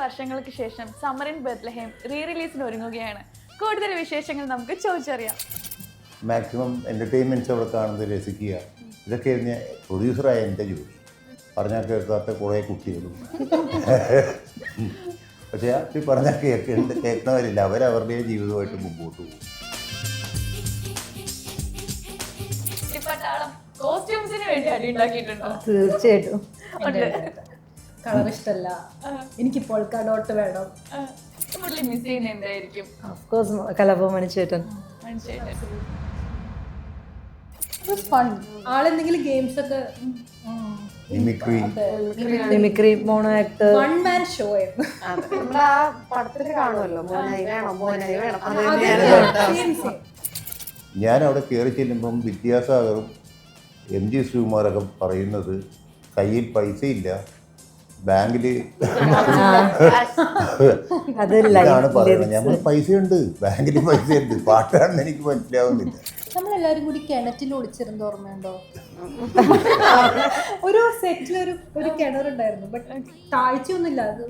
വർഷങ്ങൾക്ക് ശേഷം summer in Bethlehem re റിലീസിന് ഒരുങ്ങുകയാണ്. കൂടുതൽ വിശേഷങ്ങൾ നമുക്ക് ചോദിച്ചറിയാം. മാക്സിമം എൻ്റർടൈൻമെൻറ്റ്സ് അവിടെ കാണുന്നത് രസിക്കുക, ഇതൊക്കെ പ്രൊഡ്യൂസറായ എൻ്റെ ജോലി. പറഞ്ഞാൽ കേൾക്കാത്ത കുറേ കുട്ടികളും പക്ഷേ ഈ പറഞ്ഞാൽ കേൾക്കുന്നവരില്ല, അവരവരുടെ ജീവിതമായിട്ട് മുമ്പോട്ട് പോകും. കോസ്റ്റ്യൂംസിന് വേണ്ടി അടി ഉണ്ടാക്കിയിട്ടുണ്ടോ? തീർച്ചയായിട്ടും. കളർ ഇഷ്ടമല്ല, എനിക്ക് പോൾക്ക ഡോട്ട് വേണം. മിസ് ചെയ്യുന്ന എന്തായിരിക്കും? ഓഫ് കോഴ്സ് കലാഭവൻ മണിച്ചേട്ടൻ. ആളെന്തെങ്കിലും ഗെയിംസ് ഒക്കെ mimicry mono act one man show ആയിരുന്നു. ഞാൻ അവിടെ കയറി ചെല്ലുമ്പം വിദ്യാസാഗറും MG ശ്രീകുമാരൊക്കെ പറയുന്നത് കയ്യിൽ പൈസയില്ല, ബാങ്കിൽ ഇതാണ് പറയുന്നത്. ഞാൻ പൈസയുണ്ട്, ബാങ്കിൽ പൈസയുണ്ട്, പാട്ടാണെന്ന് എനിക്ക് മനസ്സിലാവുന്നില്ല. നമ്മളെല്ലാരും കൂടി കിണറ്റിൽ ഒളിച്ചിരുന്ന ഓർമ്മയുണ്ടോ? ഒരു സെറ്റിൽ ഒരു കിണറുണ്ടായിരുന്നു, ബട്ട് താഴ്ചയൊന്നുമില്ല, അത്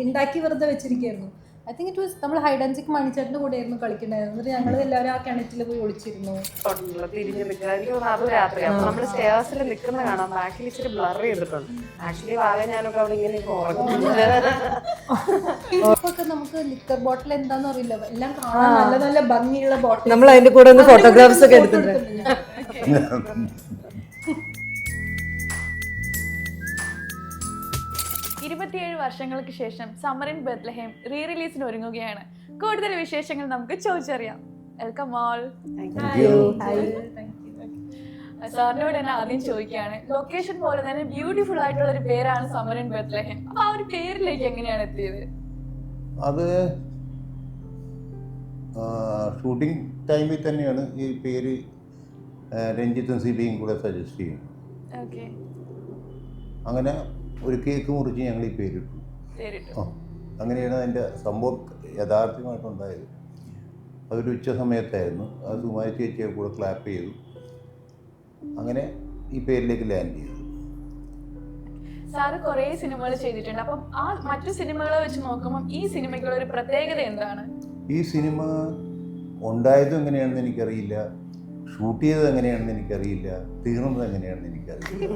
ഉണ്ടാക്കി വെറുതെ വെച്ചിരിക്കുകയായിരുന്നു. ഐ തിങ്ക് ഇറ്റ് വാസ് നമ്മൾ ഹൈഡ് ആൻഡ് സീക്ക് മണിച്ചേട്ടൻ്റെ കൂടെ ആയിരുന്നു കളിക്കണ്ടായിരുന്നു. എന്നിട്ട് ഞങ്ങൾ എല്ലാവരും ആ കിണറ്റിൽ പോയി ഒളിച്ചിരുന്നു. തിരിഞ്ഞു നിൽക്കുക, എനിക്ക് അത് രാത്രി അപ്പൊ നമ്മള് സ്റ്റേഴ്സിൽ നിൽക്കുന്ന കാണാം, ബാക്കിൽ ഇച്ചിരി ബ്ലർ ചെയ്തിട്ടുണ്ട്. ആക്ച്വലി വാങ്ങാൻ ഞാനൊക്കെ അവിടെ ഇങ്ങനെ ഇപ്പൊക്കെ നമുക്ക് ലിക്കർ ബോട്ടിൽ എന്താന്ന് അറിയില്ല, എല്ലാം കാണാൻ നല്ല നല്ല ഭംഗിയുള്ള ബോട്ടിൽ. നമ്മൾ അതിന്റെ കൂടെ ഒന്ന് ഫോട്ടോഗ്രാഫ്സ് ഒക്കെ എടുത്തിട്ടുണ്ട്. 27 വർഷങ്ങൾക്ക് ശേഷം സമ്മർ ഇൻ ബെത്ലഹേം റീ റിലീസിന് ഒരുങ്ങുകയാണ്. കൂടുതൽ വിശേഷങ്ങൾ നമുക്ക് ചോദിച്ചറിയാം. Welcome all. സാറിനോട് തന്നെ ആദ്യം ചോദിക്കുകയാണ്, ലൊക്കേഷൻ പോലെ തന്നെ ബ്യൂട്ടിഫുൾ ആയിട്ടുള്ള ഒരു പേരാണ് സമ്മർ ഇൻ ബെത്ലഹേം. അപ്പൊ ആ ഒരു പേരിലേക്ക് എങ്ങനെയാണ് എത്തിയത്? അത് ഷൂട്ടിംഗ് ടൈമിൽ തന്നെയാണ് ഈ പേര് രഞ്ജിത്തും സിബിയും കൂടെ സജസ്റ്റ് ചെയ്യുന്നത്. അങ്ങനെ ഒരു കേക്ക് മുറിച്ച് ഞങ്ങൾ ഈ പേരിട്ടു. അങ്ങനെയാണ് അതിൻ്റെ സംഭവം യഥാർത്ഥമായിട്ടുണ്ടായത്. അതൊരു ഉച്ച സമയത്തായിരുന്നു. അത് സുമാരി ചേച്ചിയെ കൂടെ ക്ലാപ്പ് ചെയ്തു. അങ്ങനെ ഈ പേരിലേക്ക് ലാൻഡ് ചെയ്തു. സാറ് കുറേ സിനിമകൾ ചെയ്തിട്ടുണ്ട്. അപ്പം ആ മറ്റു സിനിമകളെ വെച്ച് നോക്കുമ്പോൾ ഈ സിനിമയ്ക്കുള്ള ഒരു പ്രത്യേകത എന്താണ്? ഈ സിനിമ ഉണ്ടായതും എങ്ങനെയാണെന്ന് എനിക്കറിയില്ല, ഷൂട്ട് ചെയ്തത് എങ്ങനെയാണെന്ന് എനിക്കറിയില്ല, തീർന്നത് എങ്ങനെയാണെന്ന് എനിക്കറിയില്ല.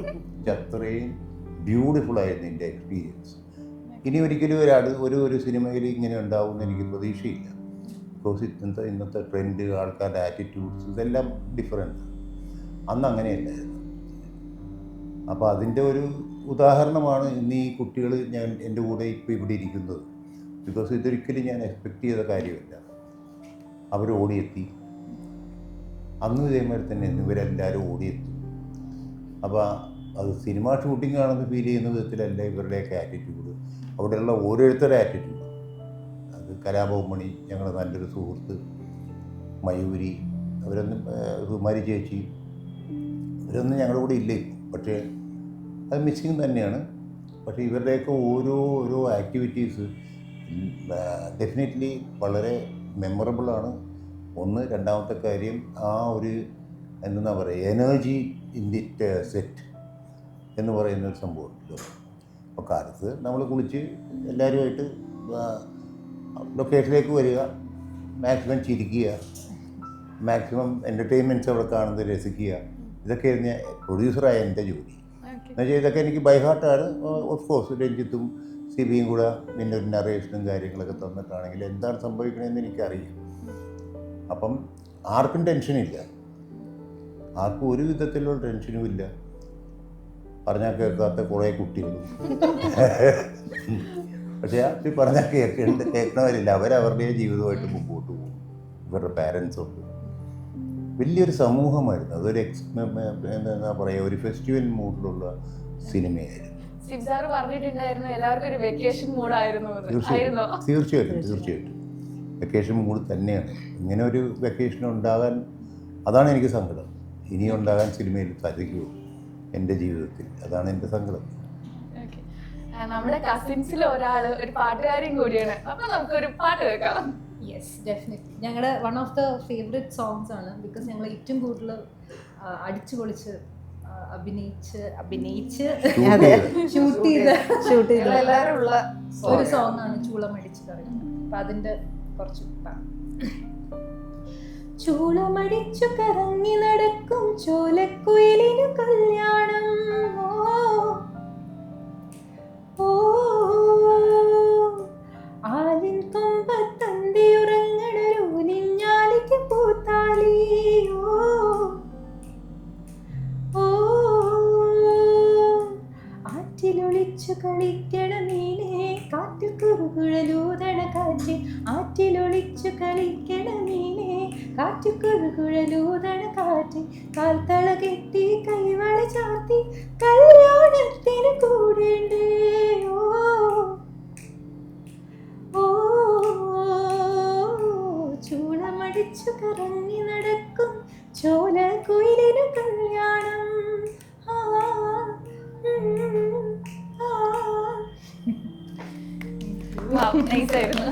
അത്രയും ബ്യൂട്ടിഫുൾ ആയിരുന്നു എൻ്റെ എക്സ്പീരിയൻസ്. ഇനി ഒരിക്കലും ഒരു സിനിമയിൽ ഇങ്ങനെ ഉണ്ടാവുമെന്ന് എനിക്ക് പ്രതീക്ഷയില്ല. ബിക്കോസ് ഇന്നത്തെ ട്രെൻഡ്, ആൾക്കാരുടെ ആറ്റിറ്റ്യൂഡ്സ് ഇതെല്ലാം ഡിഫറെൻ്റ്. അന്ന് അങ്ങനെയല്ലായിരുന്നു. അപ്പോൾ അതിൻ്റെ ഒരു ഉദാഹരണമാണ് ഇന്ന് ഈ കുട്ടികൾ എൻ്റെ കൂടെ ഇപ്പോൾ ഇവിടെ ഇരിക്കുന്നത്. ബിക്കോസ് ഇതൊരിക്കലും ഞാൻ എക്സ്പെക്റ്റ് ചെയ്ത കാര്യമല്ല. അവർ ഓടിയെത്തി. അന്നും ഇതേമാതിരി തന്നെ ഇവരെല്ലാവരും ഓടിയെത്തി. അപ്പോൾ അത് സിനിമ ഷൂട്ടിംഗ് ആണെന്ന് ഫീൽ ചെയ്യുന്ന വിധത്തിലല്ല ഇവരുടെയൊക്കെ ആറ്റിറ്റ്യൂഡ്, അവിടെയുള്ള ഓരോരുത്തരുടെ ആറ്റിറ്റ്യൂഡ്. അത് കലാഭവൻ മണി, ഞങ്ങളുടെ നല്ലൊരു സുഹൃത്ത്, മയൂരി, അവരൊന്നും സുമാരി ചേച്ചി, ഇവരൊന്നും ഞങ്ങളുടെ കൂടെ ഇല്ലേ. പക്ഷേ അത് മിസ്സിങ് തന്നെയാണ്. പക്ഷേ ഇവരുടെയൊക്കെ ഓരോ ആക്ടിവിറ്റീസ് ഡെഫിനറ്റ്ലി വളരെ മെമ്മറബിളാണ്. ഒന്ന്. രണ്ടാമത്തെ കാര്യം, ആ ഒരു എന്താ പറയുക, എനർജി ഇൻ ദിറ്റ് സെറ്റ് എന്ന് പറയുന്നൊരു സംഭവമുണ്ടല്ലോ. അപ്പോൾ കാലത്ത് നമ്മൾ കുളിച്ച് എല്ലാവരുമായിട്ട് ലൊക്കേഷനിലേക്ക് വരിക, മാക്സിമം ചിരിക്കുക, മാക്സിമം എൻ്റർടൈൻമെൻറ്റ്സ് അവിടെ കാണുന്നത് രസിക്കുക, ഇതൊക്കെ പ്രൊഡ്യൂസറായ എൻ്റെ ജോലി. എന്നുവെച്ചാൽ ഇതൊക്കെ എനിക്ക് ബൈഹാർട്ടാണ്. ഓഫ് കോഴ്സ് രഞ്ജിത്തും സിബിയും കൂടെ പിന്നെ ഒരു നറേഷനും കാര്യങ്ങളൊക്കെ തന്നിട്ടാണെങ്കിൽ എന്താണ് സംഭവിക്കണമെന്ന് എനിക്കറിയാം. അപ്പം ആർക്കും ടെൻഷനില്ല, ആർക്കും ഒരു വിധത്തിലുള്ള ടെൻഷനും ഇല്ല. പറഞ്ഞാൽ കേൾക്കാത്ത കുറേ കുട്ടികളും പക്ഷേ ഈ പറഞ്ഞാൽ കേൾക്കണവരില്ല, അവരവരുടെ ജീവിതമായിട്ട് മുമ്പോട്ട് പോകും. ഇവരുടെ പാരൻസൊക്കെ വലിയൊരു സമൂഹമായിരുന്നു. അതൊരു എന്താ പറയുക, ഒരു ഫെസ്റ്റിവൽ മൂഡിലുള്ള സിനിമയായിരുന്നു. തീർച്ചയായിട്ടും വെക്കേഷൻ മൂഡ് തന്നെയാണ്. ഇങ്ങനെ ഒരു വെക്കേഷൻ ഉണ്ടാകാൻ, അതാണ് എനിക്ക് സങ്കടം. ഇനിയും ഉണ്ടാകാൻ സിനിമയിൽ സാധിക്കുമോ എൻ്റെ ജീവിതത്തിൽ, അതാണ് എൻ്റെ സങ്കടം. നമ്മുടെ കസിൻസിൽ ഒരാള് ഒരു പാട്ടുകാരിയും കൂടിയാണ്. അപ്പൊ നമുക്കൊരു പാട്ട് കേൾക്കാം. Yes, definitely. ഞങ്ങളുടെ one of the favourite songs ആണ്. ബിക്കോസ് ഞങ്ങൾ ഏറ്റവും കൂടുതൽ അടിച്ചു പൊളിച്ച് അഭിനയിച്ച് അതെ ഷൂട്ട് ചെയ്ത എല്ലാരും ഉള്ള ഒരു സോങ് ആണ് ചൂളമടിച്ച് പറയുന്നത്. അപ്പൊ അതിന്റെ കുറച്ച് ചൂളമടിച്ചു കറങ്ങി നടക്കും ചോലക്കുയിലിനു കല്യാണം. ഓ ആലിൻ കൊമ്പത്തന്റെ ഉറങ്ങണരൂനിഞ്ഞാലിക്ക് പൂത്താലി. ആറ്റിലൊളിച്ചു കളിക്കണ മീനെ കാറ്റിൽ കുറുകുഴലൂതണ കാറ്റ്. ആറ്റിലൊളിച്ചു കളിക്കണ മീനെ കാറ്റിൽ കുറുകുഴലൂതണ കാറ്റ്. കാൽത്തള കെട്ടി കൈവള ചാർത്തി കല്യാണത്തിന് കൂടേണ്ടേ. ഓ ചൂളമടിച്ചു കറങ്ങി നടക്കും ചോല കുയിലിനു കല്യാണം. നൈസ് ആയിരുന്നു.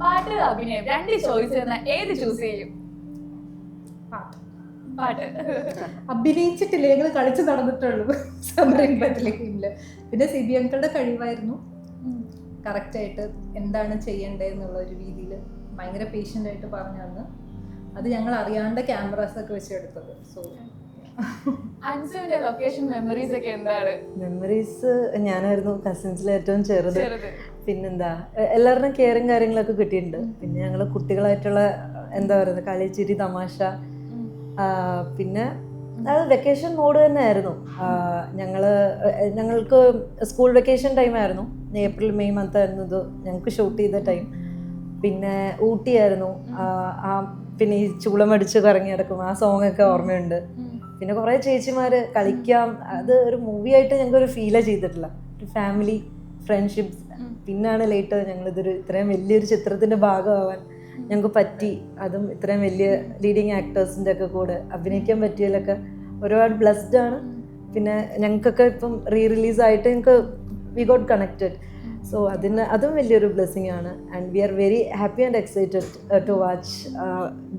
പാട്ട് അഭിനയം രണ്ട് ചോയ്സ് തന്നാൽ ഏത് ചൂസ് ചെയ്യും? പാട്ട് അഭിനയിച്ചിട്ടില്ല, ഞങ്ങൾ കളിച്ച് നടന്നിട്ടുള്ളൂ സമരം ബത്ലഹേമില്. പിന്നെ സിബി അങ്കിളുടെ കഴിവായിരുന്നു കറക്റ്റായിട്ട് എന്താണ് ചെയ്യേണ്ടതെന്നുള്ള ഒരു രീതിയിൽ ഭയങ്കര പേഷ്യൻ്റ് ആയിട്ട് പറഞ്ഞു തന്ന് അത് ഞങ്ങൾ അറിയാണ്ട് ക്യാമറാസ് ഒക്കെ വെച്ചെടുത്തത്. സോ അൻസുവിന്റെ ലൊക്കേഷൻ മെമ്മറീസ് ഒക്കെ എന്താണ്? മെമ്മറീസ് ഞാനായിരുന്നു കസിൻസിൽ ഏറ്റവും ചെറുത്. ചെറുത്. പിന്നെന്താ എല്ലാവരുടെയും കെയറും കാര്യങ്ങളൊക്കെ കിട്ടിയിട്ടുണ്ട്. പിന്നെ ഞങ്ങൾ കുട്ടികളായിട്ടുള്ള എന്താ പറയുന്നത് കളി ചിരി തമാശ. പിന്നെ അത് വെക്കേഷൻ മോഡ് തന്നെ ആയിരുന്നു. ഞങ്ങൾക്ക് സ്കൂൾ വെക്കേഷൻ ടൈമായിരുന്നു. ഏപ്രിൽ മെയ് മന്ത് ആയിരുന്നു ഇത് ഞങ്ങൾക്ക് ഷൂട്ട് ചെയ്ത ടൈം. പിന്നെ ഊട്ടിയായിരുന്നു. പിന്നെ ഈ ചൂളമടിച്ച് കറങ്ങി നടക്കും ആ സോങ്ങൊക്കെ ഓർമ്മയുണ്ട്. പിന്നെ കുറേ ചേച്ചിമാർ കളിക്കാം. അത് ഒരു മൂവി ആയിട്ട് ഞങ്ങൾക്കൊരു ഫീലേ ചെയ്തിട്ടില്ല. ഒരു ഫാമിലി ഫ്രണ്ട്ഷിപ്സ്. പിന്നാണ് ലേറ്റ് ഞങ്ങളിതൊരു ഇത്രയും വലിയൊരു ചിത്രത്തിൻ്റെ ഭാഗമാവാൻ ഞങ്ങൾക്ക് പറ്റി. അതും ഇത്രയും വലിയ ലീഡിങ് ആക്ടേഴ്സിൻ്റെ ഒക്കെ കൂടെ അഭിനയിക്കാൻ പറ്റിയതിലൊക്കെ ഒരുപാട് ബ്ലെസ്ഡ് ആണ്. പിന്നെ ഞങ്ങൾക്കൊക്കെ ഇപ്പം റിലീസായിട്ട് ഞങ്ങൾക്ക് വി ഗോട്ട് കണക്റ്റഡ്. സോ അതും വലിയൊരു ബ്ലെസ്സിങ് ആണ്. And we are very happy and excited to watch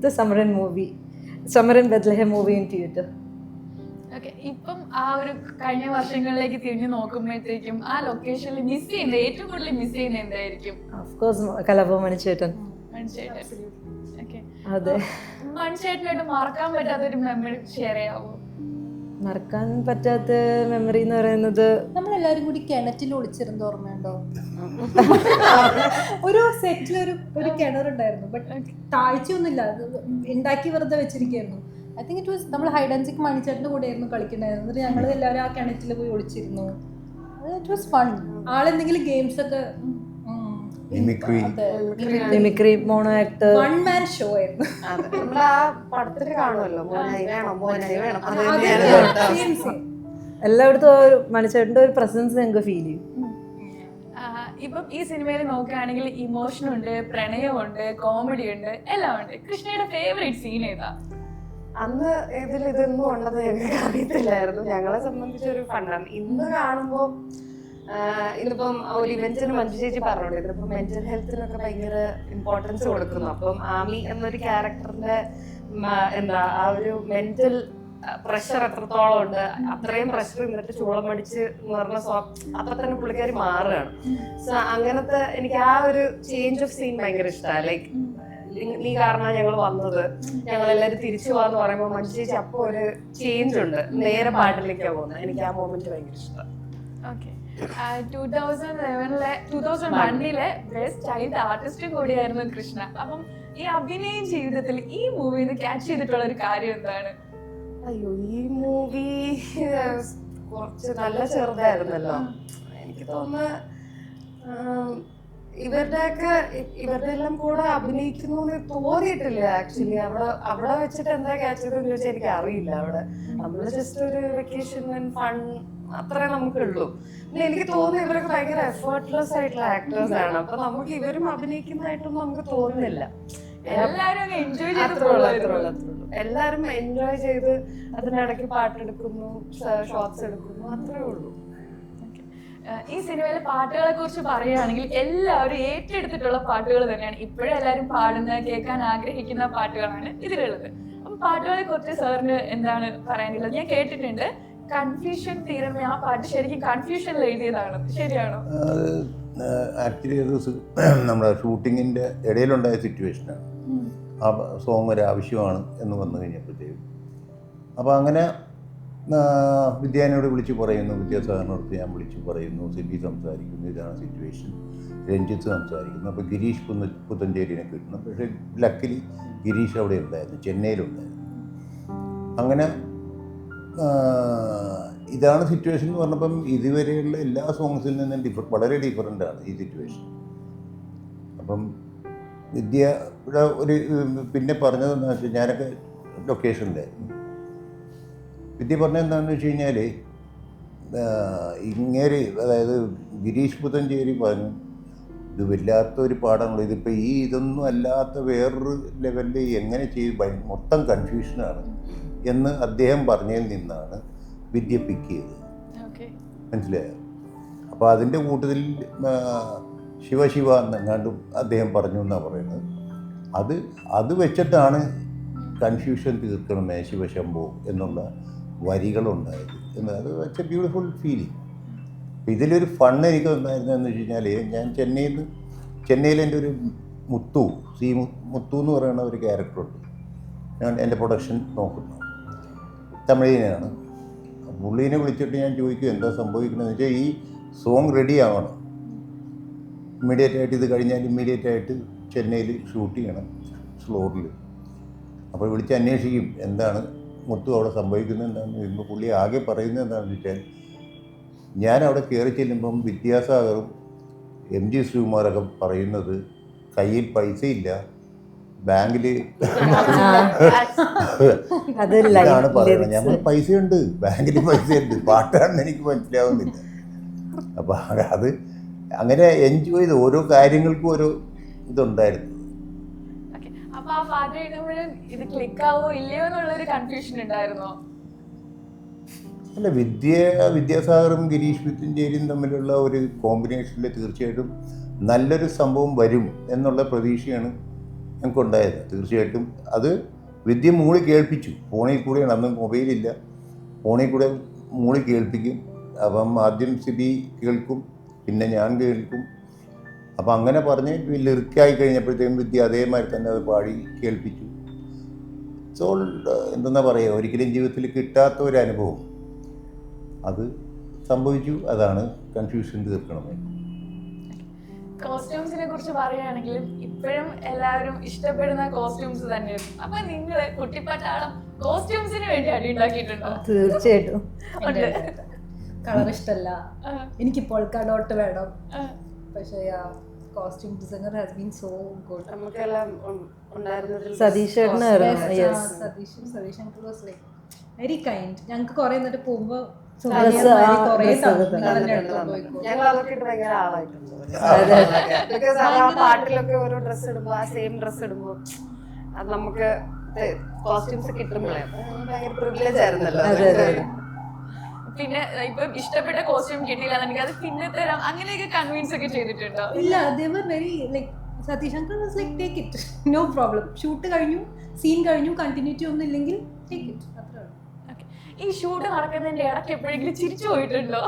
the summer in Bethlehem movie in theatre. Okay, ഇപ്പം ആ ഒരു കഴിഞ്ഞ വർഷങ്ങളിലേക്ക് തിരിഞ്ഞു നോക്കുമ്പോഴത്തേക്കും ആ ലൊക്കേഷനിൽ മിസ് ചെയ്യുന്നത് ഏറ്റവും കൂടുതൽ മിസ് ചെയ്യുന്നത് എന്തായിരിക്കും? ഓഫ്കോഴ്സ് കലാഭവൻ മണിച്ചേട്ടൻ. ഓക്കെ, അതെ, മണിച്ചേട്ടനായിട്ട് മറക്കാൻ പറ്റാത്തൊരു മെമ്മറി ഷെയർ ചെയ്യാവോ? മറക്കാൻ പറ്റാത്ത മെമ്മറി എന്ന് പറയുന്നത് നമ്മളെല്ലാരും കൂടി കിണറ്റിൽ ഒളിച്ചിരുന്ന ഓർമ്മയുണ്ടോ? ഒരു സെറ്റിൽ ഒരു കിണറുണ്ടായിരുന്നു, ബട്ട് താഴ്ചയൊന്നുമില്ല, അത് ഉണ്ടാക്കി വെറുതെ വെച്ചിരിക്കുകയായിരുന്നു. ഐ തിങ്ക് ഇറ്റ് വാസ് നമ്മൾ ഹൈഡ് ആൻഡ് സീക്ക് മണിച്ചേട്ടൻ്റെ കൂടെയായിരുന്നു കളിക്കണ്ടായിരുന്നു. എന്നിട്ട് ഞങ്ങൾ എല്ലാവരും ആ കിണറ്റിൽ പോയി ഒളിച്ചിരുന്നു. It was fun. ആളെന്തെങ്കിലും ഗെയിംസ് ഒക്കെ mimicry mono actor one man show ആയിരുന്നു. നമ്മൾ ആ പടത്തിൽ കാണുമല്ലോ മോനായി വേണം എല്ലായിടത്തും മണിച്ചേട്ടൻ്റെ ഒരു പ്രസൻസ് ഞങ്ങൾക്ക് ഫീൽ ചെയ്യും. ഇപ്പം ഈ സിനിമയിൽ നോക്കുകയാണെങ്കിൽ ഇമോഷൻ ഉണ്ട്, പ്രണയമുണ്ട്, കോമഡി ഉണ്ട്, എല്ലാം ഉണ്ട്. കൃഷ്ണയുടെ ഫേവറേറ്റ് സീൻ ഏതാ? അന്ന് ഇതൊന്നും ഉണ്ടെന്ന് ഞങ്ങൾക്ക് അറിയത്തില്ലായിരുന്നു. ഞങ്ങളെ സംബന്ധിച്ചൊരു ഫണ്ടാണ്. ഇന്ന് കാണുമ്പോൾ ഇന്നിപ്പം ഒരു ഇവന്റിന് മഞ്ജു ചേച്ചി പറഞ്ഞോളൂ, ഇതിപ്പം മെന്റൽ ഹെൽത്തിനൊക്കെ ഭയങ്കര ഇമ്പോർട്ടൻസ് കൊടുക്കുന്നു. അപ്പം ആമി എന്നൊരു ക്യാരക്ടറിന്റെ ആ ഒരു മെന്റൽ പ്രഷർ എത്രത്തോളം ഉണ്ട്, അത്രയും പ്രഷർ എന്നിട്ട് ചൂളമടിച്ച് എന്ന് പറഞ്ഞ അപ്പൊ തന്നെ പുള്ളിക്കാരി മാറുകയാണ്. സോ അങ്ങനത്തെ എനിക്ക് ആ ഒരു ചേഞ്ച് ഓഫ് സീൻ ഭയങ്കര ഇഷ്ടമാണ്. ലൈക്ക് നീ കാരണം ഞങ്ങൾ വന്നത്, ഞങ്ങളെല്ലാരും തിരിച്ചു പോവാന്ന് പറയുമ്പോൾ മഞ്ജു ചേച്ചി അപ്പൊ ഒരു ചേഞ്ച് ഉണ്ട്, നേരെ പാട്ടിലേക്കാണ് പോകുന്നത്. എനിക്ക് ആ മൊമെന്റ് ഭയങ്കര ഇഷ്ടമാണ്. ഓക്കെ, 2001 ബെസ്റ്റ് ചൈൽഡ് ആർട്ടിസ്റ്റും കൂടിയായിരുന്നു കൃഷ്ണ. അപ്പം ഈ അഭിനയ ജീവിതത്തിൽ ഈ മൂവിന്ന് ക്യാച്ച് ചെയ്തിട്ടുള്ള ഒരു കാര്യം എന്താണ്? അയ്യോ, ഈ മൂവി കുറച്ച് നല്ല ചെറുതായിരുന്നല്ലോ. എനിക്ക് തോന്നുന്നു ഇവരുടെ എല്ലാം കൂടെ അഭിനയിക്കുന്നു എന്ന് തോന്നിയിട്ടില്ല. ആക്ച്വലി അവിടെ വെച്ചിട്ട് എന്താ ക്യാച്ച് ചെയ്തെന്ന് ചോദിച്ചാൽ എനിക്ക് അറിയില്ല. അവിടെ നമ്മള് ജസ്റ്റ് ഒരു വെക്കേഷൻ ആൻഡ് ഫൺ അത്രേ നമുക്കുള്ളൂ. പിന്നെ എനിക്ക് തോന്നുന്നു ഇവരൊക്കെ ഭയങ്കര എഫേർട്ട്ലെസ് ആയിട്ടുള്ള ആക്ടേഴ്സ് ആണ്. അപ്പൊ നമുക്ക് ഇവരും അഭിനയിക്കുന്നതായിട്ടൊന്നും നമുക്ക് തോന്നുന്നില്ല. എല്ലാരും എൻജോയ് എല്ലാരും എൻജോയ് ചെയ്ത് അതിനിടയ്ക്ക് പാട്ടെടുക്കുന്നു, ഷോർട്സ് എടുക്കുന്നു, അത്രേ ഉള്ളൂ. ഈ സിനിമയിലെ പാട്ടുകളെ കുറിച്ച് പറയുകയാണെങ്കിൽ എല്ലാവരും ഏറ്റെടുത്തിട്ടുള്ള പാട്ടുകൾ തന്നെയാണ്. ഇപ്പോഴും എല്ലാവരും പാടുന്ന കേൾക്കാൻ ആഗ്രഹിക്കുന്ന പാട്ടുകളാണ് ഇതിലുള്ളത്. അപ്പം പാട്ടുകളെ കുറിച്ച് സാറിന് എന്താണ് പറയാനുള്ളത്? ഞാൻ കേട്ടിട്ടുണ്ട് കൺഫ്യൂഷൻ തീരമേ ആ പാട്ട് ശരിക്കും കൺഫ്യൂഷനിൽ എഴുതിയതാണ്, ശരിയാണോ? ആക്ച്വലി അത് നമ്മുടെ ഷൂട്ടിങ്ങിൻ്റെ ഇടയിലുണ്ടായ സിറ്റുവേഷനാണ്. ആ സോങ് ഒരു ആവശ്യമാണ് എന്ന് വന്നു കഴിഞ്ഞപ്പോഴത്തേക്കും അപ്പോൾ അങ്ങനെ വിദ്യാനോട് വിളിച്ച് പറയുന്നു, വിദ്യാസാഗറിനോട് ഞാൻ വിളിച്ച് പറയുന്നു, സിബി സംസാരിക്കുന്നു, ഇതാണ് സിറ്റുവേഷൻ, രഞ്ജിത്ത് സംസാരിക്കുന്നു. അപ്പോൾ ഗിരീഷ് പുത്തഞ്ചേരിനെ കിട്ടണം. പക്ഷേ ലക്കിലി ഗിരീഷ് അവിടെ ഉണ്ടായിരുന്നു, ചെന്നൈയിലുണ്ടായിരുന്നു. അങ്ങനെ ഇതാണ് സിറ്റുവേഷൻ എന്ന് പറഞ്ഞപ്പം ഇതുവരെയുള്ള എല്ലാ സോങ്സിൽ നിന്നും വളരെ ഡിഫറൻ്റാണ് ഈ സിറ്റുവേഷൻ. അപ്പം വിദ്യയുടെ ഒരു പിന്നെ പറഞ്ഞതെന്ന് വെച്ചാൽ ഞാനൊക്കെ ലൊക്കേഷനിലായിരുന്നു. വിദ്യ പറഞ്ഞതെന്താണെന്ന് വെച്ച് കഴിഞ്ഞാൽ ഇങ്ങേര് അതായത് ഗിരീഷ് പുത്തഞ്ചേരി പറഞ്ഞു ഇത് വല്ലാത്തൊരു പാടാണല്ലോ, ഇതിപ്പോൾ ഇതൊന്നും അല്ലാത്ത വേറൊരു ലെവലിൽ എങ്ങനെ ചെയ്ത് മൊത്തം കൺഫ്യൂഷനാണ് എന്ന് അദ്ദേഹം പറഞ്ഞതിൽ നിന്നാണ് വിദ്യ പിക്ക് ചെയ്തത്. മനസ്സിലായോ? അപ്പോൾ അതിൻ്റെ കൂട്ടത്തിൽ ശിവ എന്നെങ്ങാണ്ടും അദ്ദേഹം പറഞ്ഞു എന്നാണ് പറയുന്നത്. അത് വെച്ചിട്ടാണ് കൺഫ്യൂഷൻ തീർക്കണമേ ശിവശംഭോ എന്നുള്ള വരികളുണ്ടായത്. അത് വെച്ച ബ്യൂട്ടിഫുൾ ഫീലിംഗ്. അപ്പോൾ ഇതിലൊരു ഫണ്ട് എനിക്ക് ഉണ്ടായിരുന്നതെന്ന് വെച്ച് കഴിഞ്ഞാൽ ഞാൻ ചെന്നൈയിൽ എൻ്റെ ഒരു മുത്തു എന്ന് പറയുന്ന ഒരു ക്യാരക്ടറുണ്ട്. ഞാൻ എൻ്റെ പ്രൊഡക്ഷൻ നോക്കുന്നു, തമിഴിനെയാണ്. പുള്ളീനെ വിളിച്ചിട്ട് ഞാൻ ചോദിക്കും എന്താ സംഭവിക്കണമെന്ന് വെച്ചാൽ ഈ സോങ് റെഡി ആവണം, ഇമ്മീഡിയറ്റായിട്ട് ഇത് കഴിഞ്ഞാൽ ഇമ്മീഡിയറ്റായിട്ട് ചെന്നൈയിൽ ഷൂട്ട് ചെയ്യണം ഫ്ലോറിൽ. അപ്പോൾ വിളിച്ച് അന്വേഷിക്കും എന്താണ് മുത്തു അവിടെ സംഭവിക്കുന്നത് എന്താണെന്ന് ചോദിക്കുമ്പോൾ പുള്ളി ആകെ പറയുന്നത് എന്താണെന്ന് വെച്ചാൽ ഞാൻ അവിടെ കയറി ചെല്ലുമ്പം വിദ്യാസാഗറും MG ശ്രീകുമാരൊക്കെ പറയുന്നത് കയ്യിൽ പൈസയില്ല, ബാങ്കിൽ ഇതാണ് പറയുന്നത്. ഞങ്ങൾ പൈസയുണ്ട്, ബാങ്കിൽ പൈസയുണ്ട്, പാട്ടാണെന്ന് എനിക്ക് മനസ്സിലാവുന്നില്ല. അപ്പോൾ അത് അങ്ങനെ എൻജോയ് ചെയ്ത് ഓരോ കാര്യങ്ങൾക്കും ഓരോ ഇതുണ്ടായിരുന്നു. അപ്പൊ ആ പാട്ട് എഴുതുമ്പോഴും ഇത് ക്ലിക്കാവോ ഇല്ലയോ എന്നുള്ളൊരു കൺഫ്യൂഷൻ ഉണ്ടായിരുന്നോ? അല്ല, വിദ്യാസാഗറും ഗിരീഷ് പുത്തഞ്ചേരിയും തമ്മിലുള്ള ഒരു കോമ്പിനേഷനിൽ തീർച്ചയായിട്ടും നല്ലൊരു സംഭവം വരും എന്നുള്ള പ്രതീക്ഷയാണ് ഞങ്ങൾക്കുണ്ടായത്. തീർച്ചയായിട്ടും അത് വിദ്യ മൂളി കേൾപ്പിച്ചു. ഫോണിൽ കൂടെയാണ്, അന്ന് മൊബൈലില്ല, ഫോണിൽ കൂടെ മൂളി കേൾപ്പിക്കും. അപ്പം ആദ്യം സിബി കേൾക്കും, പിന്നെ ഞാൻ കേൾക്കും. അപ്പം അങ്ങനെ പറഞ്ഞ് ലിറിക്കായി കഴിഞ്ഞപ്പോഴത്തേക്കും വിദ്യ അതേമാതിരി തന്നെ അത് പാടി കേൾപ്പിച്ചു. സോ എന്തെന്നാ പറയുക, ഒരിക്കലും ജീവിതത്തിൽ കിട്ടാത്ത ഒരു അനുഭവം അത് സംഭവിച്ചു. അതാണ് കൺഫ്യൂഷൻ തീർക്കണമേ. കോസ്റ്റ്യൂംസിനെ കുറിച്ച് പറയുകയാണെങ്കിലും ഇപ്പോഴും എല്ലാവരും ഇഷ്ടപ്പെടുന്ന കോസ്റ്റ്യൂംസ് തന്നെയാണ്. അപ്പൊ നിങ്ങള് കുട്ടിപ്പട്ടാളം കോസ്റ്റ്യൂംസിന് വേണ്ടി അടി ഉണ്ടാക്കിയിട്ടുണ്ടോ? തീർച്ചയായിട്ടും. കളർ ഇഷ്ടല്ല, എനിക്ക് പോൾക്ക ഡോട്ട് വേണം. പക്ഷേ costume designer has been so good. നമുക്കെല്ലാം ഉണ്ടായിരുന്നതിൽ Satheesh uncle was like very kind. ഞങ്ങൾക്ക് കുറെ എന്നിട്ട് പോകുമ്പോ ഞങ്ങൾ അതൊക്കെ ഇട്ട് ഭയങ്കര ആളായിട്ടുണ്ട്. ബിക്കോസ് ആ പാട്ടിലൊക്കെ ഓരോ ഡ്രസ്സ് ഇടുമ്പോ ആ സെയിം ഡ്രസ്സ് ഇടുമ്പോ അത് നമുക്ക് കോസ്റ്റ്യൂംസ് കിട്ടുമ്പോഴേ ഭയങ്കര പ്രിവിലേജ് ആയിരുന്നല്ലോ. പിന്നെ ഇപ്പൊ ഇഷ്ടപ്പെട്ട കോസ്റ്റ്യൂം കിട്ടിയില്ല അത് പിന്നെ തരാം അങ്ങനെയൊക്കെ കൺവിൻസ് ഒക്കെ ചെയ്തിട്ടുണ്ടോ? ഇല്ല, they were very like Satheesh uncle was like take it, no problem. Shoot കഴിഞ്ഞു, സീൻ കഴിഞ്ഞു, കണ്ടിന്യൂറ്റി ഒന്നും ഇല്ലെങ്കിൽ ടേക്ക് ഇറ്റ്, അത്രേ ഉള്ളൂ. ഈ ഷൂട്ട് നടക്കുന്നതിന്റെ ഇടയ്ക്ക് എപ്പോഴെങ്കിലും ചിരിച്ചു പോയിട്ടുണ്ടോ?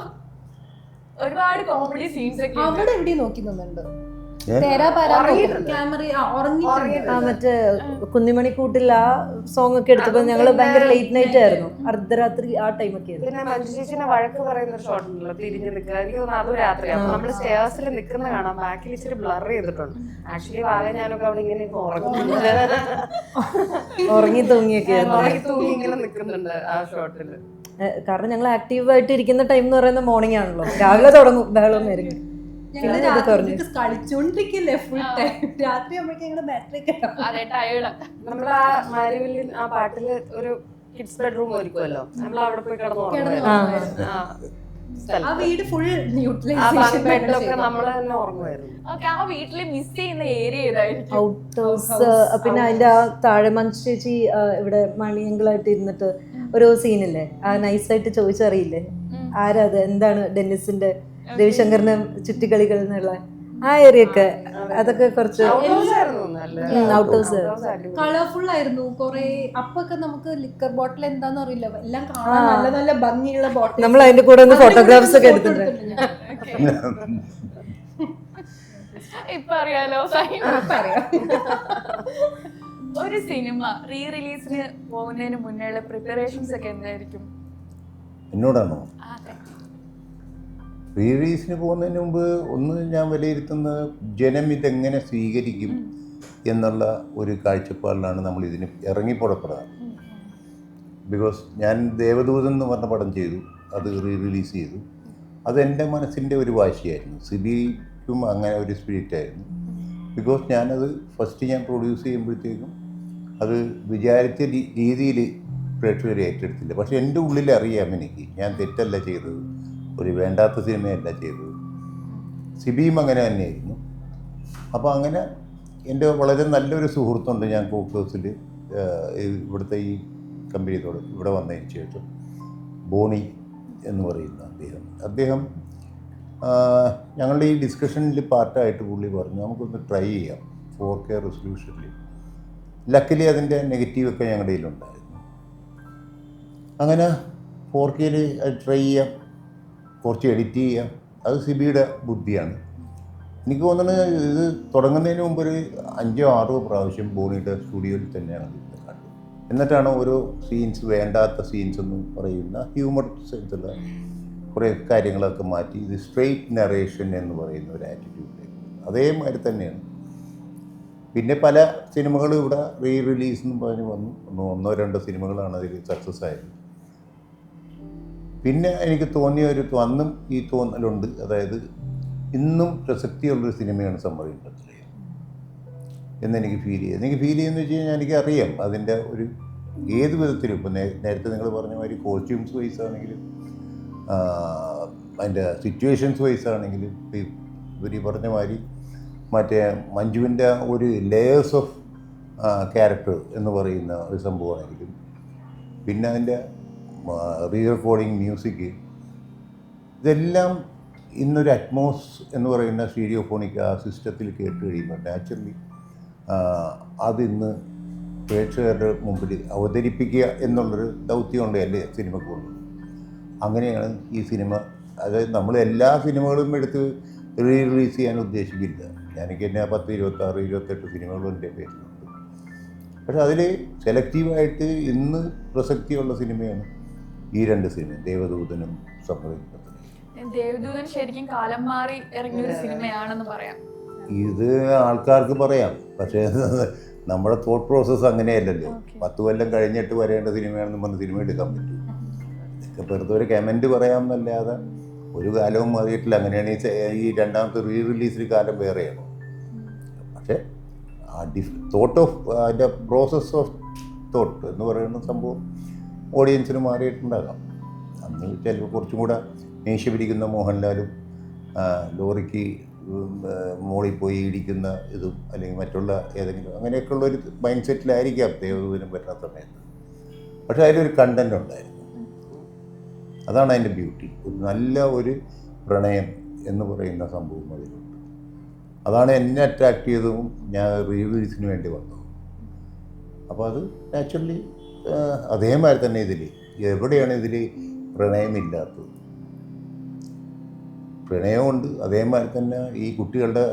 ഒരുപാട് കോമഡി സീൻസ് ഒക്കെ അവിടെ എവിടെ നോക്കി നിന്നുണ്ട്. മറ്റേ കുന്നിമണിക്കൂട്ടിൽ ആ സോങ് ഒക്കെ എടുത്തപ്പോ ഞങ്ങള് ഭയങ്കര ലേറ്റ് നൈറ്റ് ആയിരുന്നു, അർദ്ധരാത്രി ആ ടൈം ഒക്കെ ആയിരുന്നു. പിന്നെ മഞ്ജു ചേച്ചിനെ വഴക്ക് പറയുന്ന ഒരു ഷോട്ട് ഉണ്ടല്ലോ, തിരിഞ്ഞ് നിൽക്കുക. എനിക്ക് തോന്നുന്നു അതും രാത്രിയാണ്. നമ്മള് സ്റ്റേഴ്സിൽ നിൽക്കുന്ന കാണാം, ബാക്കിൽ ഇച്ചിരി ബ്ലർ ചെയ്തിട്ടുണ്ട്. ആക്ച്വലി വാഴ ഞാനൊക്കെ അവിടെ ഇങ്ങനെ ഉറങ്ങി തൂങ്ങിയൊക്കെ തൂങ്ങി ഇങ്ങനെ നിൽക്കുന്നുണ്ട് ആ ഷോട്ടില്. കാരണം ഞങ്ങൾ ആക്റ്റീവായിട്ട് ഇരിക്കുന്ന ടൈം എന്ന് പറയുന്നത് മോർണിംഗ് ആണല്ലോ, രാവിലെ തുടങ്ങും ബഹളം ആയിരിക്കും. കളിച്ചോണ്ടിരിക്കല്ലേ ഫുൾ ടൈം, രാത്രി ആകുമ്പോഴേക്കും ബാറ്ററി നമ്മൾ ആ മാരിവില്ലിൻ ആ പാട്ടില് ഒരു കിഡ്സ് ബെഡ്റൂം ഒരുക്കുമല്ലോ, നമ്മൾ അവിടെ പോയി കിടന്നു. ആ വീട് ഫുൾ ബെഡൊക്കെ നമ്മൾ തന്നെ ഉറങ്ങുമായിരുന്നു. ആ വീട്ടില് മിസ് ചെയ്യുന്ന ഏരിയ ഏതായിരിക്കും? Out house. പിന്നെ അതിന്റെ ആ താഴെ മഞ്ജു ചേച്ചി ഇവിടെ മണിയങ്കളായിട്ട് ഇരുന്നിട്ട് ഒരു സീനില്ലേ, ആ നൈസായിട്ട് ചോദിച്ചറിയില്ലേ ആരാ അത്, എന്താണ് ഡെന്നിസിന്റെ രവിശങ്കറിന്റെ ചുറ്റിക്കളികൾ എന്നുള്ള ആ ഏരിയ ഒക്കെ അതൊക്കെ കുറച്ച് ഔട്ട് ഹൗസ് കളർഫുൾ ആയിരുന്നു കുറെ. അപ്പൊക്കെ നമുക്ക് ലിക്കർ ബോട്ടിൽ എന്താന്ന് അറിയില്ല, എല്ലാം കാണാൻ നല്ല നല്ല ഭംഗിയുള്ള ബോട്ടിൽ. നമ്മൾ അതിന്റെ കൂടെ ഒന്ന് ഫോട്ടോഗ്രാഫ്സ് ഒക്കെ എടുത്തിട്ടുണ്ട്. ഇപ്പൊ അറിയാലോ സൈൻ. പറയാം. ഒരു സിനിമ റീ റിലീസിന് പോകുന്നതിന് മുന്നേയുള്ള പ്രിപ്പറേഷൻസ് ഒക്കെ എന്തായിരിക്കും? എന്നോടാണോ? അതെ. റിലീസിന് പോകുന്നതിന് മുമ്പ് ഒന്ന് ഞാൻ വിലയിരുത്തുന്നത് ജനം ഇതെങ്ങനെ സ്വീകരിക്കും എന്നുള്ള ഒരു കാഴ്ചപ്പാടിലാണ് നമ്മൾ ഇതിന് ഇറങ്ങിപ്പുറപ്പെടാറ്. ബിക്കോസ് ഞാൻ ദേവദൂതൻ എന്ന് പറഞ്ഞ പടം ചെയ്തു, അത് റിലീസ് ചെയ്തു. അതെൻ്റെ മനസ്സിൻ്റെ ഒരു വാശിയായിരുന്നു. സിബിക്കും അങ്ങനെ ഒരു സ്പിരിറ്റായിരുന്നു. ബിക്കോസ് ഞാനത് ഫസ്റ്റ് ഞാൻ പ്രൊഡ്യൂസ് ചെയ്യുമ്പോഴത്തേക്കും അത് വിചാരിച്ച രീതിയിൽ പ്രേക്ഷകർ ഏറ്റെടുത്തില്ല. പക്ഷെ എൻ്റെ ഉള്ളിൽ അറിയാം എനിക്ക് ഞാൻ തെറ്റല്ല ചെയ്തത്, ഒരു വേണ്ടാത്ത സിനിമയല്ല ചെയ്തത്. സിബിയും അങ്ങനെ തന്നെയായിരുന്നു. അപ്പോൾ അങ്ങനെ എൻ്റെ വളരെ നല്ലൊരു സുഹൃത്തുണ്ട് ഞാൻ കോക്ടോസിൽ, ഇവിടുത്തെ ഈ കമ്പനിയോട് ഇവിടെ വന്നതിന് ശേഷം, ബോണി എന്ന് പറയുന്ന അദ്ദേഹം ഞങ്ങളുടെ ഈ ഡിസ്കഷനിൽ പാർട്ടായിട്ട് പുള്ളി പറഞ്ഞു നമുക്കൊന്ന് ട്രൈ ചെയ്യാം 4K റെസൊല്യൂഷനിൽ. ലക്കിലി അതിൻ്റെ നെഗറ്റീവൊക്കെ ഞങ്ങളുടെ കയ്യിലുണ്ടായിരുന്നു. അങ്ങനെ 4Kയിൽ അത് ട്രൈ ചെയ്യാം, കുറച്ച് എഡിറ്റ് ചെയ്യാം. അത് സിബിയുടെ ബുദ്ധിയാണ്. എനിക്ക് തോന്നുന്നത് ഇത് തുടങ്ങുന്നതിന് മുമ്പ് ഒരു 5-6 പ്രാവശ്യം ബോണിയുടെ സ്റ്റുഡിയോയിൽ തന്നെയാണ് ഇത് കണ്ടത്. എന്നിട്ടാണ് ഓരോ സീൻസ്, വേണ്ടാത്ത സീൻസ് എന്ന് പറയുന്ന ഹ്യൂമർ സെൻസുള്ള കുറേ കാര്യങ്ങളൊക്കെ മാറ്റി ഇത് സ്ട്രെയിറ്റ് നറേഷൻ എന്ന് പറയുന്ന ഒരു ആറ്റിറ്റ്യൂഡിലേക്ക് അതേമാതിരി തന്നെയാണ്. പിന്നെ പല സിനിമകളും ഇവിടെ റീ റിലീസ് എന്ന് പറഞ്ഞ് വന്നു. 1-2 സിനിമകളാണ് അതിൽ സക്സസ് ആയത്. പിന്നെ എനിക്ക് തോന്നിയ അന്നും ഈ തോന്നലുണ്ട്, അതായത് ഇന്നും പ്രസക്തിയുള്ളൊരു സിനിമയാണ് സമ്മറിൻ ബത്ലഹേം എന്നെനിക്ക് ഫീൽ ചെയ്യുന്നത്. എനിക്ക് ഫീൽ ചെയ്യുന്നത് വെച്ച് കഴിഞ്ഞാൽ എനിക്കറിയാം അതിൻ്റെ ഒരു ഏത് വിധത്തിലും, ഇപ്പം നേരത്തെ നിങ്ങൾ പറഞ്ഞ മാതിരി കോസ്റ്റ്യൂംസ് വൈസ് ആണെങ്കിലും അതിൻ്റെ സിറ്റുവേഷൻസ് വൈസ് ആണെങ്കിലും, ഇവർ പറഞ്ഞ മാതിരി മറ്റേ മഞ്ജുവിൻ്റെ ഒരു ലേയേഴ്സ് ഓഫ് ക്യാരക്ടർ എന്ന് പറയുന്ന ഒരു സംഭവമാണെങ്കിലും, പിന്നെ അതിൻ്റെ റീ റെക്കോർഡിങ് മ്യൂസിക്, ഇതെല്ലാം ഇന്നൊരു അറ്റ്മോസ് എന്ന് പറയുന്ന സ്റ്റീരിയോഫോണിക് ആ സിസ്റ്റത്തിൽ കേട്ട് കഴിയുമ്പോൾ നാച്ചുറലി അതിന്ന് പ്രേക്ഷകരുടെ മുമ്പിൽ അവതരിപ്പിക്കുക എന്നുള്ളൊരു ദൗത്യമുണ്ട് അല്ലേ സിനിമക്കുള്ളത്. അങ്ങനെയാണ് ഈ സിനിമ. അതായത് നമ്മൾ എല്ലാ സിനിമകളും എടുത്ത് റീ റിലീസ് ചെയ്യാൻ ഉദ്ദേശിക്കില്ല. എനിക്ക് തന്നെ 10, 26, 28 സിനിമകളും എൻ്റെ പേരിലുണ്ട്. പക്ഷെ അതിൽ സെലക്റ്റീവായിട്ട് ഇന്ന് പ്രസക്തിയുള്ള സിനിമയാണ് ഈ 2 സിനിമ, ദേവദൂതനും സമ്മറിൻ ബത്ലഹേം. ദേവദൂതൻ ശരിക്കും കാലം മാറി ഇറങ്ങിയൊരു സിനിമയാണെന്ന് പറയാം. ഇത് ആൾക്കാർക്ക് പറയാം, പക്ഷേ നമ്മുടെ തോട്ട് പ്രോസസ്സ് അങ്ങനെയല്ലല്ലോ. 10 കൊല്ലം കഴിഞ്ഞിട്ട് വരേണ്ട സിനിമയാണെന്ന് പറഞ്ഞ് സിനിമ എടുക്കാൻ പറ്റും. ഇതൊക്കെ വെറുതെ ഒരു കമൻറ്റ് പറയാമെന്നല്ലാതെ ഒരു കാലവും മാറിയിട്ടില്ല. അങ്ങനെയാണ് ഈ രണ്ടാമത്തെ റീ റിലീസിൽ കാലം വേറെയാണ്. പക്ഷേ ആ തോട്ട് ഓഫ് അതിൻ്റെ പ്രോസസ് ഓഫ് തോട്ട് എന്ന് പറയുന്ന സംഭവം ഓഡിയൻസിന് മാറിയിട്ടുണ്ടാകാം. അന്ന് ചിലപ്പോൾ കുറച്ചും കൂടെ മീശ പിരിക്കുന്ന മോഹൻലാലും ലോറിക്ക് മോളിൽ പോയി ഇടിക്കുന്ന ഇതും അല്ലെങ്കിൽ മറ്റുള്ള ഏതെങ്കിലും അങ്ങനെയൊക്കെയുള്ളൊരു മൈൻഡ് സെറ്റിലായിരിക്കാം ദേവദൂതനും പറ്റാത്ത സമയത്ത്. പക്ഷേ അതിലൊരു കണ്ടൻറ് ഉണ്ടായിരുന്നു. അതാണ് അതിൻ്റെ ബ്യൂട്ടി. നല്ല ഒരു പ്രണയം എന്ന് പറയുന്ന സംഭവം അതിലുണ്ട്. അതാണ് എന്നെ അട്രാക്ട് ചെയ്തതും ഞാൻ റിവ്യൂസിന് വേണ്ടി വന്നതും. അപ്പോൾ അത് നാച്ചുറലി അതേമാതിരി തന്നെ ഇതിൽ എവിടെയാണ് ഇതിൽ പ്രണയമില്ലാത്തത്? പ്രണയമുണ്ട്. അതേമാതിരി തന്നെ ഈ കുട്ടികളുടെ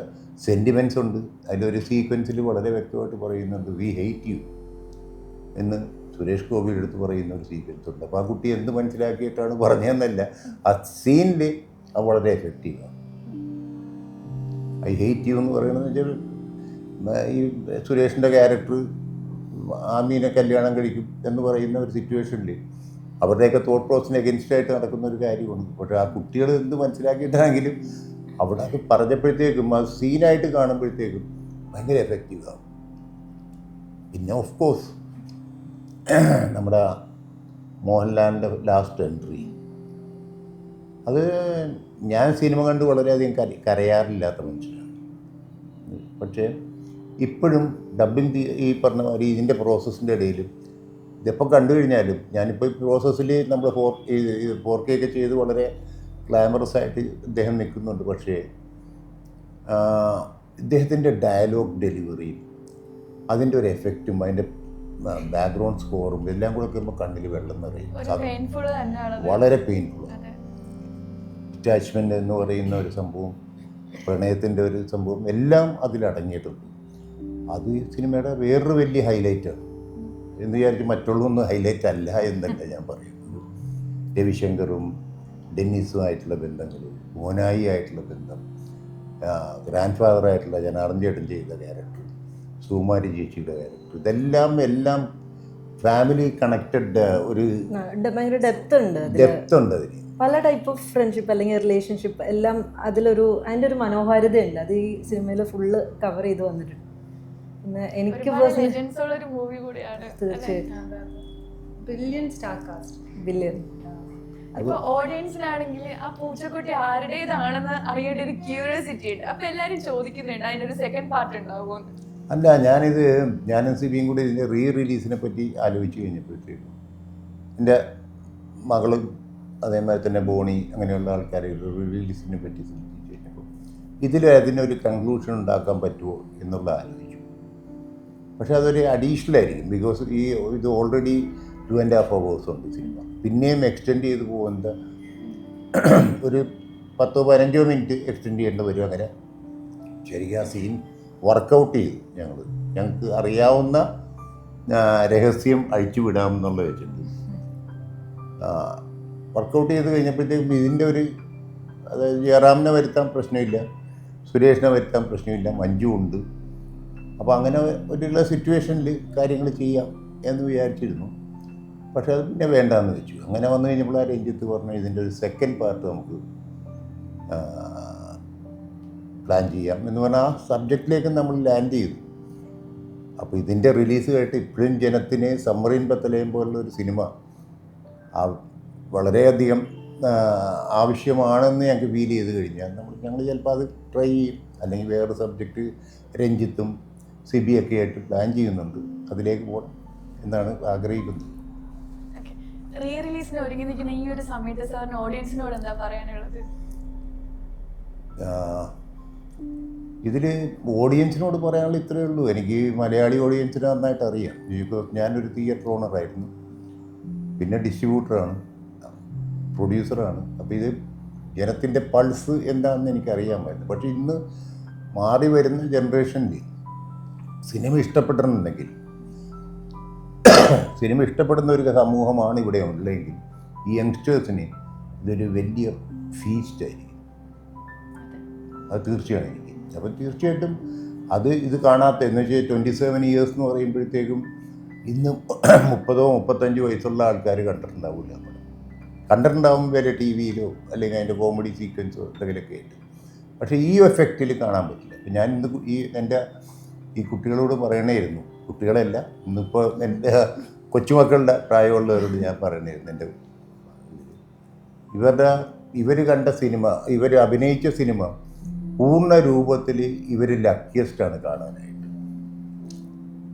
സെൻറ്റിമെൻറ്റ്സ് ഉണ്ട്. അതിലൊരു സീക്വൻസിൽ വളരെ വ്യക്തമായിട്ട് പറയുന്നുണ്ട് വി ഹെയ്റ്റ് യു എന്ന് സുരേഷ് ഗോപിയുടെ അടുത്ത് പറയുന്ന ഒരു സീക്വൻസ് ഉണ്ട്. അപ്പോൾ ആ കുട്ടി എന്ത് മനസ്സിലാക്കിയിട്ടാണ് പറഞ്ഞതെന്നല്ല, ആ സീനിൽ അത് വളരെ എഫക്റ്റീവാണ്. ഐ ഹെയ്റ്റ് യു എന്ന് പറയുന്നത് വെച്ചാൽ ഈ സുരേഷിൻ്റെ ക്യാരക്ടർ ആമീനെ കല്യാണം കഴിക്കും എന്ന് പറയുന്ന ഒരു സിറ്റുവേഷനിൽ അവരുടെയൊക്കെ തോട്ട് പ്രോസസ്സിന് എഗൻസ്റ്റായിട്ട് നടക്കുന്ന ഒരു കാര്യമാണ്. പക്ഷേ ആ കുട്ടികൾ എന്ത് മനസ്സിലാക്കിയിട്ടാണെങ്കിലും അവിടെ അത് പറഞ്ഞപ്പോഴത്തേക്കും ആ സീനായിട്ട് കാണുമ്പോഴത്തേക്കും ഭയങ്കര എഫക്റ്റീവാണ്. പിന്നെ ഓഫ് കോഴ്സ് നമ്മുടെ മോഹൻലാലിൻ്റെ ലാസ്റ്റ് എൻട്രി, അത് ഞാൻ സിനിമ കണ്ട് വളരെയധികം കരയാറില്ലാത്ത മനുഷ്യനാണ്. പക്ഷേ ഇപ്പോഴും ഡബ്ബിങ് ഈ പറഞ്ഞ മാതിരി ഇതിൻ്റെ പ്രോസസ്സിൻ്റെ ഇടയിലും ഇതെപ്പോൾ കണ്ടു കഴിഞ്ഞാലും ഞാനിപ്പോൾ ഈ പ്രോസസ്സിൽ നമ്മൾ 4K ഒക്കെ ചെയ്ത് വളരെ ഗ്ലാമറസ് ആയിട്ട് അദ്ദേഹം നിൽക്കുന്നുണ്ട്. പക്ഷേ ഇദ്ദേഹത്തിൻ്റെ ഡയലോഗ് ഡെലിവറിയും അതിൻ്റെ ഒരു എഫക്റ്റും അതിൻ്റെ ബാക്ക്ഗ്രൗണ്ട് സ്കോറും എല്ലാം കൂടെ കേൾക്കുമ്പോൾ കണ്ണിൽ വെള്ളം നിറയും. ഒരു പെയിൻഫുൾ തന്നെയാണ് വളരെ പെയിൻഫുൾ. അതെ. അറ്റാച്ച്മെൻ്റ് എന്ന് പറയുന്ന ഒരു സംഭവം, പ്രണയത്തിൻ്റെ ഒരു സംഭവം എല്ലാം അതിലടങ്ങിയിട്ടുണ്ട്. അത് സിനിമയുടെ വേറൊരു വലിയ ഹൈലൈറ്റാണ് എന്ന് വിചാരിച്ച് മറ്റുള്ളതൊന്നും ഹൈലൈറ്റ് അല്ല എന്നല്ല ഞാൻ പറയുന്നത്. രവിശങ്കറും ഡെന്നിസുമായിട്ടുള്ള ബന്ധങ്ങൾ, മോനായി ആയിട്ടുള്ള ബന്ധം, ഗ്രാൻഡ് ഫാദറായിട്ടുള്ള ജനാർദ്ദൻ ചേട്ടൻ ചെയ്ത ക്യാരക്ടർ, സുകുമാരി ചേച്ചിയുടെ ക്യാരക്ടർ, എല്ലാം ഫാമിലി കണക്റ്റഡ് ഒരു ഭയങ്കര ഡെപ്ത് ഉണ്ട് അതിന്. പല ടൈപ്പ് ഓഫ് ഫ്രണ്ട്ഷിപ്പ് അല്ലെങ്കിൽ റിലേഷൻഷിപ്പ് എല്ലാം അതിൻ്റെ ഒരു മനോഹാരിതയുണ്ട്. അത് ഈ സിനിമയിൽ ഫുള്ള് കവർ ചെയ്ത് വന്നിട്ടുണ്ട്. പിന്നെ എനിക്ക് ലെജൻസ് ഉള്ള ഒരു മൂവി കൂടിയാണ്. തീർച്ചയായിട്ടും ബ്രില്യൻ സ്റ്റാർ കാസ്റ്റ്. ബില്യൺ. അപ്പൊ ഓഡിയൻസിനാണെങ്കിൽ ആ പൂച്ചക്കുട്ടി ആരുടേതാണെന്ന് അറിയേണ്ട ഒരു ക്യൂരിയോസിറ്റി ഉണ്ട്. അപ്പൊ എല്ലാരും ചോദിക്കുന്നുണ്ട് അതിന്റെ ഒരു സെക്കൻഡ് പാർട്ട് ഉണ്ടാവുമോ. അല്ല, ഞാനും സിബിയും കൂടി ഇതിൻ്റെ റിലീസിനെ പറ്റി ആലോചിച്ച് കഴിഞ്ഞപ്പോഴത്തേക്കും എൻ്റെ മകളും അതേമാതിരി തന്നെ ബോണി അങ്ങനെയുള്ള ആൾക്കാർ റിലീസിനെ പറ്റി ചിന്തിച്ച് കഴിഞ്ഞപ്പോൾ അതിനൊരു കൺക്ലൂഷൻ ഉണ്ടാക്കാൻ പറ്റുമോ എന്നുള്ള ആലോചിച്ചു. പക്ഷേ അതൊരു അഡീഷണൽ ആയിരിക്കും. ബിക്കോസ് ഇത് ഓൾറെഡി 2.5 hours ഉണ്ട് സിനിമ. പിന്നെയും എക്സ്റ്റെൻഡ് ചെയ്ത് പോകുന്നത് ഒരു 10-15 മിനിറ്റ് എക്സ്റ്റെൻഡ് ചെയ്യേണ്ടി വരും. അങ്ങനെ ശരിക്കും ആ സീൻ വർക്കൗട്ട് ചെയ്തു. ഞങ്ങൾക്ക് അറിയാവുന്ന രഹസ്യം അഴിച്ചു വിടാമെന്നുള്ള വെച്ചിട്ട് വർക്കൗട്ട് ചെയ്ത് കഴിഞ്ഞപ്പോഴത്തേക്കും ഇതിൻ്റെ അതായത് ജയറാമിനെ വരുത്താൻ പ്രശ്നമില്ല, സുരേഷിനെ വരുത്താൻ പ്രശ്നമില്ല, മഞ്ജു ഉണ്ട്. അപ്പോൾ അങ്ങനെ ഒരുള്ള സിറ്റുവേഷനിൽ കാര്യങ്ങൾ ചെയ്യാം എന്ന് വിചാരിച്ചിരുന്നു. പക്ഷേ അത് പിന്നെ വേണ്ടാന്ന് വെച്ചു. അങ്ങനെ വന്നു കഴിഞ്ഞപ്പോൾ ആ രഞ്ജിത്ത് പറഞ്ഞു ഇതിൻ്റെ ഒരു സെക്കൻഡ് പാർട്ട് നമുക്ക് പ്ലാൻ ചെയ്യാം എന്ന് പറഞ്ഞാൽ ആ സബ്ജക്റ്റിലേക്ക് നമ്മൾ ലാൻഡ് ചെയ്തു. അപ്പോൾ ഇതിൻ്റെ റിലീസ് കേട്ട് ഇപ്പോഴും ജനത്തിന് സമ്മറിൻ പത്തലയും പോലുള്ളൊരു സിനിമ വളരെയധികം ആവശ്യമാണെന്ന് ഞങ്ങൾക്ക് ഫീൽ ചെയ്ത് കഴിഞ്ഞാൽ ഞങ്ങൾ ചിലപ്പോൾ അത് ട്രൈ ചെയ്യും. അല്ലെങ്കിൽ വേറെ സബ്ജക്റ്റ് രഞ്ജിത്തും സിബിയൊക്കെ ആയിട്ട് പ്ലാൻ ചെയ്യുന്നുണ്ട്. അതിലേക്ക് പോകണം എന്നാണ് ആഗ്രഹിക്കുന്നത്. റീ റിലീസിന് ഒരുങ്ങി നിൽക്കുന്ന ഈ ഒരു സമയത്ത് സാറിന് ഓഡിയൻസിനോട് എന്താ പറയാനുള്ളത്? ഇതിൽ ഓഡിയൻസിനോട് പറയാനുള്ള ഇത്രയേ ഉള്ളൂ. എനിക്ക് മലയാളി ഓഡിയൻസിനെ നന്നായിട്ട് അറിയാം. ഞാനൊരു തിയേറ്റർ ഓണറായിരുന്നു, പിന്നെ ഡിസ്ട്രിബ്യൂട്ടറാണ്, പ്രൊഡ്യൂസറാണ്. അപ്പോൾ ഇത് ജനത്തിൻ്റെ പൾസ് എന്താണെന്ന് എനിക്കറിയാമായിരുന്നു. പക്ഷേ ഇന്ന് മാറി വരുന്ന ജനറേഷനിൽ സിനിമ ഇഷ്ടപ്പെടുന്ന ഒരു സമൂഹമാണ് ഇവിടെ ഉള്ളതെങ്കിൽ ഈ യങ്സ്റ്റേഴ്സിന് ഇതൊരു വലിയ ഫീസ്റ്റായിരിക്കും. അത് തീർച്ചയാണ് എനിക്ക്. അപ്പോൾ തീർച്ചയായിട്ടും ഇത് കാണാത്ത എന്ന് വെച്ചാൽ 27 years എന്ന് പറയുമ്പോഴത്തേക്കും ഇന്ന് 30-35 വയസ്സുള്ള ആൾക്കാർ കണ്ടിട്ടുണ്ടാവില്ല. കണ്ടിട്ടുണ്ടാവും വരെ ടി വിയിലോ അല്ലെങ്കിൽ അതിൻ്റെ കോമഡി സീക്വൻസോ എന്തെങ്കിലുമൊക്കെ ആയിട്ട്. പക്ഷേ ഈ എഫക്റ്റിൽ കാണാൻ പറ്റില്ല. അപ്പം ഞാൻ ഇന്ന് എൻ്റെ കുട്ടികളോട് പറയണമായിരുന്നു, കുട്ടികളല്ല ഇന്നിപ്പോൾ എൻ്റെ കൊച്ചുമക്കളുടെ പ്രായമുള്ളവരോട് ഞാൻ പറയണമായിരുന്നു, ഇവർ കണ്ട സിനിമ, ഇവർ അഭിനയിച്ച സിനിമ പൂർണ്ണ രൂപത്തിൽ ഇവർ ലക്കിയസ്റ്റാണ് കാണാനായിട്ട്.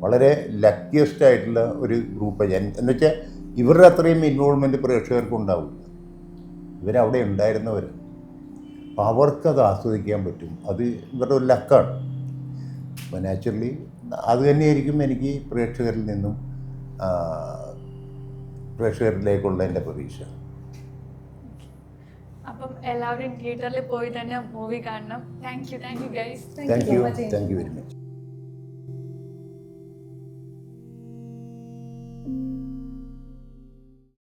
വളരെ ലക്കിയസ്റ്റായിട്ടുള്ള ഒരു ഗ്രൂപ്പ്. എന്ന് വെച്ചാൽ ഇവരുടെ അത്രയും ഇൻവോൾവ്മെൻറ്റ് പ്രേക്ഷകർക്ക് ഉണ്ടാവില്ല. ഇവരവിടെ ഉണ്ടായിരുന്നവർ, അപ്പോൾ അവർക്കത് ആസ്വദിക്കാൻ പറ്റും. അത് ഇവരുടെ ഒരു ലക്കാണ്. അപ്പോൾ നാച്ചുറലി അത് തന്നെയായിരിക്കും എനിക്ക് പ്രേക്ഷകരിലേക്കുള്ള എൻ്റെ പ്രതീക്ഷ. അപ്പം എല്ലാവരും തിയേറ്ററിൽ പോയി തന്നെ മൂവി കാണണം. Thank you guys. Thank you very much.